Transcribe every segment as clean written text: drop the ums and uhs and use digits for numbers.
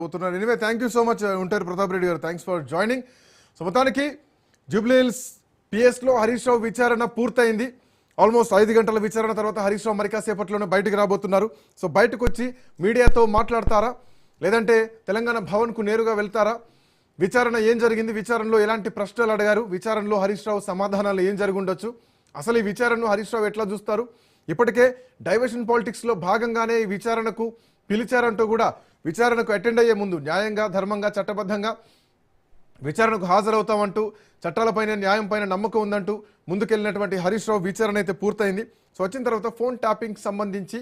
పోతున్నారు. Anyway thank you so much ఉంటారు ప్రతాప్ రెడ్డి గారు. Thanks for joining. సో మొత్తానికి జూబ్లీహిల్స్ పిఎస్లో హరీష్ రావు విచారణ పూర్తయింది. ఆల్మోస్ట్ 5 గంటల విచారణ తర్వాత హరీష్ రావు మరి కాసేపట్లోనే బయటకు రాబోతున్నారు. సో బయటకు వచ్చి మీడియాతో మాట్లాడతారా, లేదంటే తెలంగాణ భవన్కు నేరుగా వెళ్తారా? విచారణ ఏం జరిగింది, విచారణలో ఎలాంటి ప్రశ్నలు అడిగారు, విచారణలో హరీష్ రావు సమాధానాలు ఏం జరిగి ఉండొచ్చు, అసలు ఈ విచారణను హరీష్ రావు ఎట్లా చూస్తారు? ఇప్పటికే డైవర్షన్ పాలిటిక్స్లో భాగంగానే ఈ విచారణకు పిలిచారంటూ కూడా విచారణకు అటెండ్ అయ్యే ముందు న్యాయంగా, ధర్మంగా, చట్టబద్ధంగా విచారణకు హాజరవుతామంటూ చట్టాలపైన, న్యాయం పైన నమ్మకం ఉందంటూ ముందుకెళ్ళినటువంటి హరీష్ రావు విచారణ అయితే పూర్తయింది. సో వచ్చిన తర్వాత ఫోన్ ట్యాపింగ్ సంబంధించి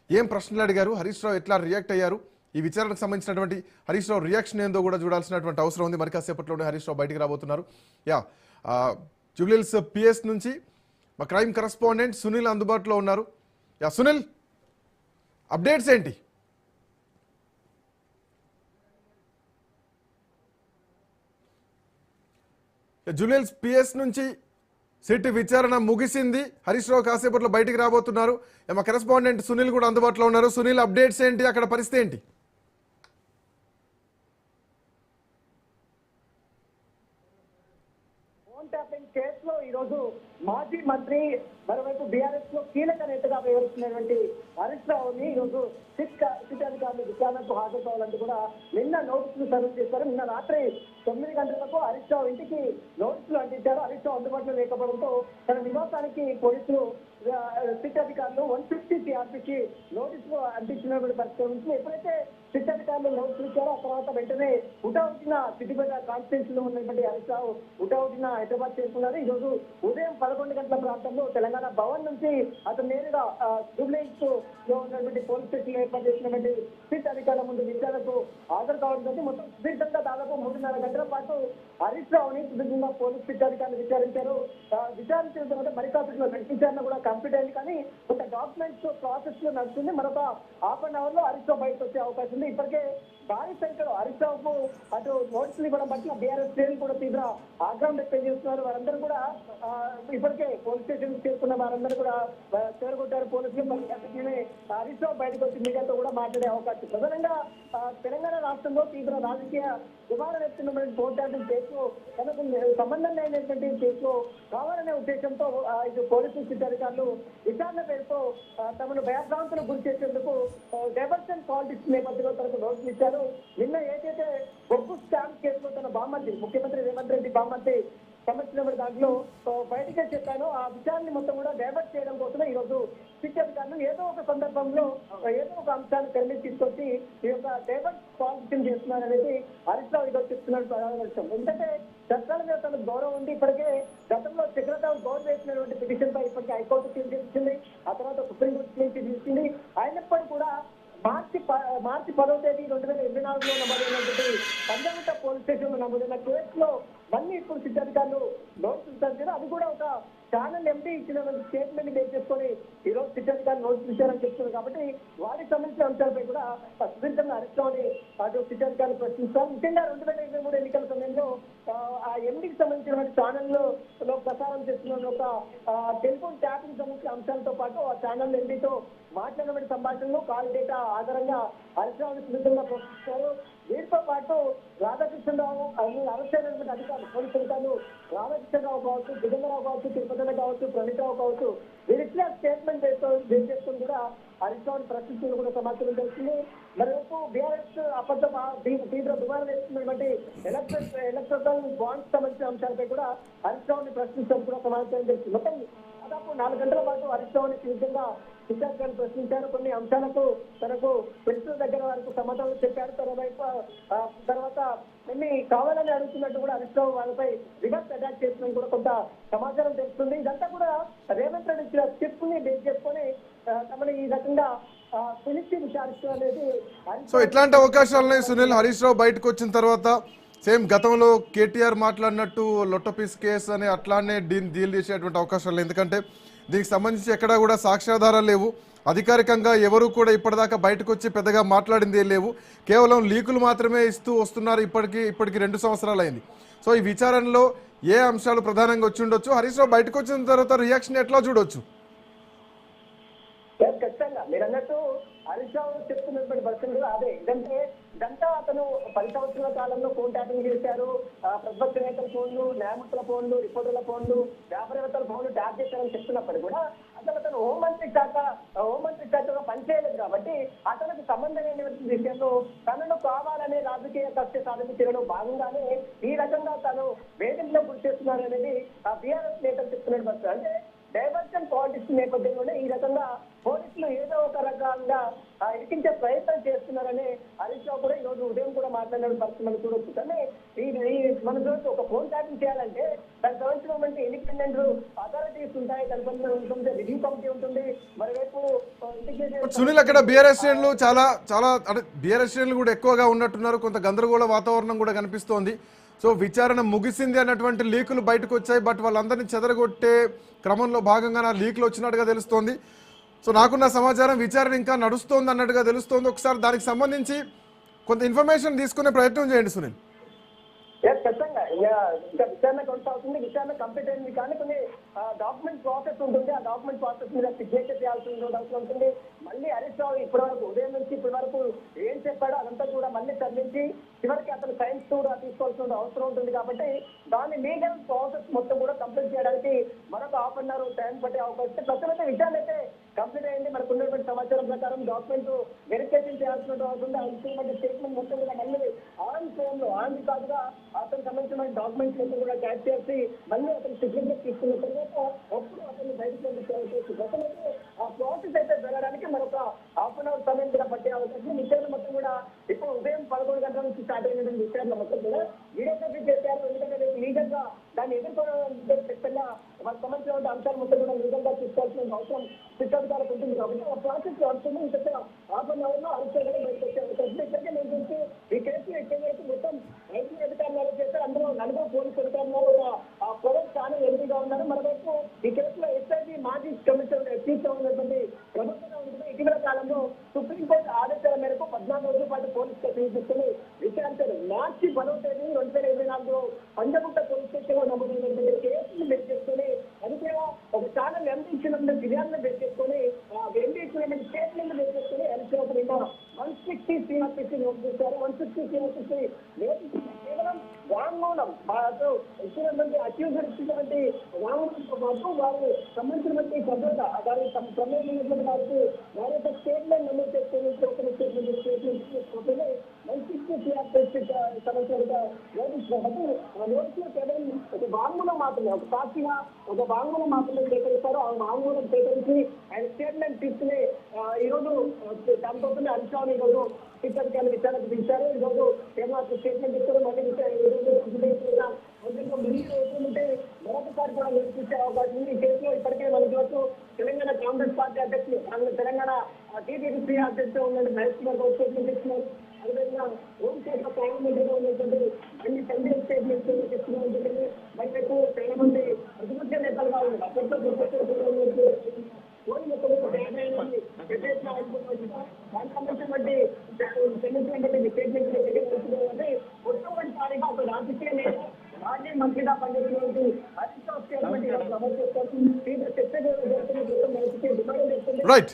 ఏం ప్రశ్నలు అడిగారు, హరీష్ రావు ఎట్లా రియాక్ట్ అయ్యారు, ఈ విచారణకు సంబంధించినటువంటి హరీష్ రావు రియాక్షన్ ఏందో కూడా చూడాల్సినటువంటి అవసరం ఉంది. మరి కాసేపట్లోనే హరీష్ రావు బయటికి రాబోతున్నారు. జూబ్లీహిల్స్ పిఎస్ నుంచి మా క్రైమ్ కరెస్పాండెంట్ సునీల్ అందుబాటులో ఉన్నారు. సునీల్, అప్డేట్స్ ఏంటి? జూబ్లీహిల్స్ పిఎస్ నుంచి సిట్ విచారణ ముగిసింది. హరీష్ రావు కాసేపట్లో బయటికి రాబోతున్నారు. మా కరెస్పాండెంట్ సునీల్ కూడా అందుబాటులో ఉన్నారు. సునీల్, అప్డేట్స్ ఏంటి, అక్కడ పరిస్థితి ఏంటి? కేసులో ఈరోజు మాజీ మంత్రి, మరోవైపు బీఆర్ఎస్ లో కీలక నేతగా వ్యవహరిస్తున్నటువంటి హరీష్ రావుని ఈరోజు సిట్ అధికారులు విచారణకు హాజరు కావాలంటూ కూడా నిన్న నోటీసులు సర్వ్ చేశారు. నిన్న రాత్రి 9 గంటలకు హరీష్ రావు ఇంటికి నోటీసులు అందించారు. హరీష్ రావు అందుబాటులో లేకపోవడంతో తన నివాసానికి పోలీసులు సిట్ అధికారులు 150 సిఆర్పీకి నోటీసులు అందించినటువంటి పరిస్థితి నుంచి ఎప్పుడైతే సిట్ అధికారులు నోటీసులు ఇచ్చారో ఆ తర్వాత వెంటనే హుటాహుటిన సిద్దిపేట కాన్స్టిట్యూన్సీ లో ఉన్నటువంటి హరీష్ రావు హుటాహుటిన హైదరాబాద్ చేరుకున్నారు. ఈ రోజు ఉదయం 11 గంటల ప్రాంతంలో తెలంగాణ భవన్ నుంచి అతను నేరుగా జూబ్లీహిల్స్ లో ఉన్నటువంటి పోలీస్ స్టేషన్ ఏర్పాటు చేసినటువంటి సిట్ అధికారుల ముందు విచారణకు హాజరు కావడంతో మొత్తం సుదీర్ఘంగా దాదాపు 3.5 గంటల పాటు హరీష్ రావుని సుదీర్ఘంగా పోలీస్ సిట్ అధికారులు విచారించారు. విచారించిన తర్వాత మరి కాసేపులో విచారణ కూడా కంప్లీట్ అయింది. కానీ ఒక డాక్యుమెంట్స్ ప్రాసెస్ లో నడుస్తుంది. మరొక హాఫ్ అన్ అవర్ లో హరీష్ రావు బయటకు వచ్చే అవకాశం ఉంది. ఇప్పటికే భారీ సంఖ్యలో హరీష్ రావుకు అటు నోటీసులు ఇవ్వడం బట్టి బీఆర్ఎస్ శ్రేణులు కూడా తీవ్ర ఆగ్రహం వ్యక్తం చేస్తున్నారు. వారందరూ కూడా ఇప్పటికే పోలీస్ స్టేషన్ చేరుకున్న వారందరూ కూడా చేరుకుంటారు పోలీసులు. హరీష్ రావు బయటకు వచ్చి మీడియాతో కూడా మాట్లాడే అవకాశం. ప్రధానంగా తెలంగాణ రాష్ట్రంలో తీవ్ర రాజకీయ దుమారం ఎత్తున్నటువంటి పోరాటం కేసులో తనకు సంబంధం లేనటువంటి కేసులో కావాలనే ఉద్దేశంతో ఇటు పోలీసు సిట్ అధికారులు విచారణ పేరుతో తమను భయభ్రాంతులకు గురి చేసేందుకు డైవర్షన్ పాలిటిక్స్ నేపథ్యంలో తనకు నోటీసులు ఇచ్చారు. నిన్న ఏదైతే బొగ్గు స్టాంప్ కేసులో తన బామ్మర్ది, ముఖ్యమంత్రి రేవంత్ రెడ్డి బామ్మర్ది సంబంధించిన దాంట్లో బయటకే చెప్పాను, ఆ విషయాన్ని మొత్తం కూడా డైవర్ట్ చేయడం కోసమే ఈ రోజు సిట్ అధికారులు ఏదో ఒక సందర్భంలో ఏదో ఒక అంశాన్ని తెర మీద తీసుకొచ్చి ఈ యొక్క డైవర్ట్ పాలిటిక్స్ చేస్తున్నారనేది హరీష్ రావు ఈరోజు చెప్తున్నారు ప్రధాన విషయం. ఎందుకంటే చట్టాల మీద తనకు గౌరవం ఉంది. ఇప్పటికే గతంలో చక్రరావు గౌరవ వేసినటువంటి పిటిషన్ పై ఇప్పటికే హైకోర్టు తీర్పు ఇచ్చింది, ఆ తర్వాత సుప్రీంకోర్టు తీర్పు ఇచ్చింది. అయినప్పటికీ కూడా మార్చి 10వ తేదీ 2024లో నమోదైనటువంటి పంజాగుట్ట పోలీస్ స్టేషన్ లో నమోదైన కేసులో మళ్ళీ ఇప్పుడు సిట్ అధికారులు నోటీసులు ఇచ్చారు. అది కూడా ఒక ఛానల్ ఎంపీ ఇచ్చిన స్టేట్మెంట్ బేస్ చేసుకొని ఈ రోజు సిట్ అధికారులు నోటీసులు ఇచ్చారని చెప్తున్నారు. కాబట్టి వారికి సంబంధించిన అంశాలపై కూడా సుదీర్ఘంగా హరీష్ రావుని అటు సిట్ అధికారులు ప్రశ్నిస్తారు. ముఖ్యంగా 2023 ఎన్నికల సమయంలో ఆ ఎంపీకి సంబంధించిన ఛానల్లో ప్రసారం చేస్తున్న ఒక టెలిఫోన్ ట్యాపింగ్ సంబంధించిన అంశాలతో పాటు ఆ ఛానల్ ఎంపీతో మాట్లాడినటువంటి సంభాషణలు కాల్ డేటా ఆధారంగా హరీష్ రావుని సుదీర్ఘంగా ప్రశ్నిస్తారు. వీరితో పాటు రాధాకృష్ణరావు అరెస్ట్ అయినటువంటి అధికారులు, పోలీసు అధికారులు రాధాకృష్ణరావు కావచ్చు, జిగంగరావు కావచ్చు, తిరుపతి కావచ్చు, ప్రణీతరావు కావచ్చు, వీరిచ్చిన స్టేట్మెంట్ బేస్ చేసుకుని కూడా హరీష్ రావుని ప్రశ్నించడం కూడా సమాచారం తెలుస్తుంది. మరోవైపు బీఆర్ఎస్ అబద్ధం తీవ్ర దుమారం వేస్తున్నటువంటి ఎలక్ట్రల్ బాండ్స్ సంబంధించిన అంశాలపై కూడా హరీష్ రావుని ప్రశ్నించడం కూడా సమాచారం తెలుస్తుంది. మొత్తం దాదాపు 4 గంటల పాటు హరీష్ రావుని తీవ్రంగా విద్యార్థులను ప్రశ్నించారు. కొన్ని అంశాలకు తనకు పోలీసుల దగ్గర వరకు సమాధానం చెప్పారు. తర్వాత కొన్ని కావాలని అడుగుతున్నట్టు కూడా హరీష్ రావు వాళ్ళపై రివర్స్ అటాక్ చేస్తుందని కూడా కొంత సమాచారం తెలుస్తుంది. ఇదంతా కూడా రేవంత్ రెడ్డి ఇచ్చిన స్టెప్ ని బేస్ చేసుకొని తమని ఈ రకంగా పిలిచి విచారిస్తూ అనేది. సో ఇట్లాంటి అవకాశాలని సునీల్, హరీష్ రావు బయటకు వచ్చిన తర్వాత సేమ్ గతంలో కేటీఆర్ మాట్లాడినట్టు లొట్టపీస్ కేసు అని అట్లానే డీల్ చేసేటువంటి అవకాశాలు, ఎందుకంటే దీనికి సంబంధించి ఎక్కడా కూడా సాక్ష్యాధారాలు లేవు, అధికారికంగా ఎవరు కూడా ఇప్పటిదాకా బయటకు వచ్చి పెద్దగా మాట్లాడింది లేవు, కేవలం లీకులు మాత్రమే ఇస్తూ వస్తున్నారు. ఇప్పటికి 2 సంవత్సరాలు అయింది. సో ఈ విచారణలో ఏ అంశాలు ప్రధానంగా వచ్చి ఉండొచ్చు, హరీష్ రావు బయటకు వచ్చిన తర్వాత రియాక్షన్ ఎట్లా చూడొచ్చు? ఖచ్చితంగా మీరు అన్నట్టు హరీష్ రావు చెప్తున్నటువంటి పరిస్థితులు అదే. ఎందుకంటే ఇదంతా అతను 10 సంవత్సరాల కాలంలో ఫోన్ ట్యాపింగ్ చేశారు. ప్రతిపక్ష నేతల ఫోన్లు, న్యాయమూర్తుల ఫోన్లు, రిపోర్టర్ల ఫోన్లు, వ్యాపారవేత్తల ఫోన్లు ట్యాప్ చేశారని చెప్తున్నప్పుడు కూడా అతను హోంమంత్రి శాఖగా పనిచేయలేదు కాబట్టి అతనికి సంబంధం లేని విషయంలో తనను కావాలనే రాజకీయ కక్ష సాధించడంలో భాగంగానే ఈ రకంగా తను వేధింపులో గురి చేస్తున్నారు అనేది బీఆర్ఎస్ నేతలు చెప్తున్నట్టు. అంటే డైవర్షన్ పాలిటిక్స్ నేపథ్యంలోనే ఈ రకంగా పోలీసులు ఏదో ఒక రకంగా ఇరికించే ప్రయత్నం చేస్తున్నారని హరీష్ రావు కూడా ఈ రోజు ఉదయం కూడా మాట్లాడిన పరిస్థితి మనం చూడొచ్చు. కానీ మన చూడొచ్చు, ఒక ఫోన్ ట్యాపింగ్ చేయాలంటే దానికి సంబంధించినటువంటి ఇండిపెండెంట్ అథారిటీస్ ఉంటాయి, దానికి సంబంధించిన రివ్యూ కమిటీ ఉంటుంది, మరోవైపు సునీల్ అక్కడ బీఆర్ఎస్ శ్రేణులు చాలా అంటే బీఆర్ఎస్ శ్రేణులు కూడా ఎక్కువగా ఉన్నట్టున్నారు, కొంత గందరగోళ వాతావరణం కూడా కనిపిస్తోంది. సో విచారణ ముగిసింది అన్నటువంటి లీకులు బయటకు వచ్చాయి, బట్ వాళ్ళందరినీ చెదరగొట్టే క్రమంలో భాగంగా నా లీకులు వచ్చినట్టుగా తెలుస్తోంది. సో నాకున్న సమాచారం విచారణ ఇంకా నడుస్తోంది అన్నట్టుగా తెలుస్తోంది. ఒకసారి దానికి సంబంధించి కొంత ఇన్ఫర్మేషన్ తీసుకునే ప్రయత్నం చేయండి సునీల్. ఖచ్చితంగా ఇంకా విచారణ కొనసాగుతుంది. విచారణ కంప్లీట్ అయింది కానీ కొన్ని డాక్యుమెంట్ ప్రాసెస్ ఉంటుంది. ఆ డాక్యుమెంట్ ప్రాసెస్ మీద సిగ్నేచర్ చేయాల్సి ఉంటుంది. మళ్ళీ హరీష్ రావు ఇప్పటి వరకు ఉదయం నుంచి ఇప్పటి వరకు ఏం చెప్పాడో అదంతా కూడా మళ్ళీ చదివించి చివరికి అతను సైన్స్ కూడా తీసుకోవాల్సిన అవసరం ఉంటుంది. కాబట్టి దాని లీగల్ ప్రాసెస్ మొత్తం కూడా కంప్లీట్ చేయడానికి మరొక హాఫ్ అన్ అవర్ టైం పట్టే అవకాశం. ప్రస్తుతం విచారణ అయితే కంప్లీట్ అయింది. మనకు ఉన్నటువంటి సమాచారం ప్రకారం డాక్యుమెంట్ వెరిఫికేషన్ చేయాల్సిన అవసరం ఉంది. స్టేట్మెంట్ మొత్తం కూడా మళ్ళీ ఆన్ ఫోన్ లో ఆన్ రికార్డుగా అతనికి సంబంధించిన డాక్యుమెంట్స్ మొత్తం కూడా క్యాచ్ చేసి మళ్ళీ అతను సిగ్నేచర్ తీసుకున్న తర్వాత అప్పుడు అతను బయటకు పంపించాల్సి ఆ ప్రాసెస్ అయితే జరగడానికి మరొక హాఫ్ అన్ అవర్ సమయం కూడా పట్టే అవకాశం. విచారణ మొత్తం కూడా ఇప్పుడు ఉదయం 11 గంటల నుంచి స్టార్ట్ అయినటువంటి విచారణ మొత్తం కూడా వీడియోగ్రఫీ చేశారు. ఎందుకంటే లీగల్ గా దాన్ని ఎదుర్కోవడం ఖచ్చితంగా వాళ్ళకి సంబంధించిన అంశాలు మొత్తం కూడా లీగల్ గా తీసుకోవాల్సిన అవసరం శిక్షాధికారులకు ఉంటుంది. కాబట్టి ఆ ప్రాసెస్ నడుస్తుంది. ఇంకొక హాఫ్ అన్ అవర్ లో అరెస్ట్ బయటకు వచ్చే అవకాశం. ఇక్కడికే నేను చూసి ఈ కేసులో ఎక్కువ మొత్తం 5 అధికారులు చేస్తే అందులో 4 పోలీసు అధికారులు ఒక ప్రొడక్ట్ ఛానల్ ఎంపీగా ఉన్నారు. మరోవైపు ఈ కేసులో ఎస్ఐబి మాజీ కమిషనర్ చీఫ్గా ఉన్నటువంటి ప్రభుత్వంగా ఉంటుంది. ఇటీవల కాలంలో సుప్రీంకోర్టు ఆదేశాల మేరకు 14 రోజుల పాటు పోలీస్ కస్టడీ తీసుకుని విచారించారు. మార్చి 10వ తేదీ 2024 పంజగుట్ట పోలీస్ స్టేషన్ లో నమోదైనటువంటి కేసును బేస్ చేసుకుని అది కూడా ఒక ఛానల్ ఎంపీ ఇచ్చినటువంటి ఫిర్యాదులను బేస్ చేసుకుని ఎంపీ ఇచ్చినటువంటి స్టేట్మెంట్ బేస్ చేసుకుని ఎన్సీ 160 CRPC నోట్ చేశారు. 160 CRPC నోటీసు కేవలం వాంగ్మూలం ఇచ్చినటువంటి అక్యూజర్ ఇచ్చినటువంటి వాంగ్మూలంతో పాటు వారు సంబంధించినటువంటి భద్రత వారి ప్రమేయమైనటువంటి వారికి వారి యొక్క స్టేట్మెంట్ నమోదు చేసుకుని స్టేట్మెంట్ 160 CRPC సంబంధించిన నోటీసు కాబట్టి ఆ నోటీసులో కేవలం ఒక వాంగ్మూలం మాత్రమే, ఒక సాక్షిగా ఒక వాంగ్మూలం మాత్రమే సేకరిస్తారు. ఆ వాంగ్మూలం సేకరించి ఆయన స్టేట్మెంట్ తీసుకుని ఈరోజు దాంతో హరీష్ రావు ఈరోజు శిక్షాధికారులు విచారణకు పిలిచారు. ఈరోజు స్టేట్మెంట్ ఇస్తారు. మళ్ళీ మరొకసారి కూడా నిర్వహించే అవకాశం ఉంది. ఈ కేసులో ఇప్పటికే మన చూస్తూ తెలంగాణ కాంగ్రెస్ పార్టీ అధ్యక్షులు తెలంగాణ టీడీపీ అధ్యక్షుడు ఉన్నటువంటి మహేష్ కుమార్ గౌడ్ స్టేట్మెంట్ ఇస్తున్నారు. అదేవిధంగా హోంశాఖ పార్లమెంటరీగా ఉన్నటువంటి అన్ని సంజయ్ స్టేట్మెంట్స్ ఇస్తున్నా ఉంటుంది. మరివైపు చాలా మంది ప్రతిపక్ష నేతలుగా ఉన్నారు. అప్పట్లో మొట్టమొదటిసారిగా ఒక రాజకీయ నేత మాజీ మంత్రిగా పనిచేసినటువంటి Harish Rao statement right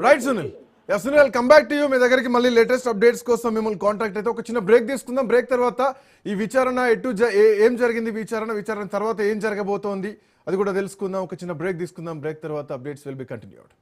right Sunil. Sunil come back to you. మీ దగ్గరికి మళ్ళీ లేటెస్ట్ అప్డేట్స్ కోసం మిమ్మల్ని కాంటాక్ట్ అయితే ఒక చిన్న బ్రేక్ తీసుకుందాం. బ్రేక్ తర్వాత ఈ విచారణ ఏం జరిగింది, విచారణ తర్వాత ఏం జరగబోతోంది అది కూడా తెలుసుకుందాం. ఒక చిన్న బ్రేక్ తీసుకుందాం. బ్రేక్ తర్వాత అప్డేట్స్ విల్ బి కంటిన్యూడ్.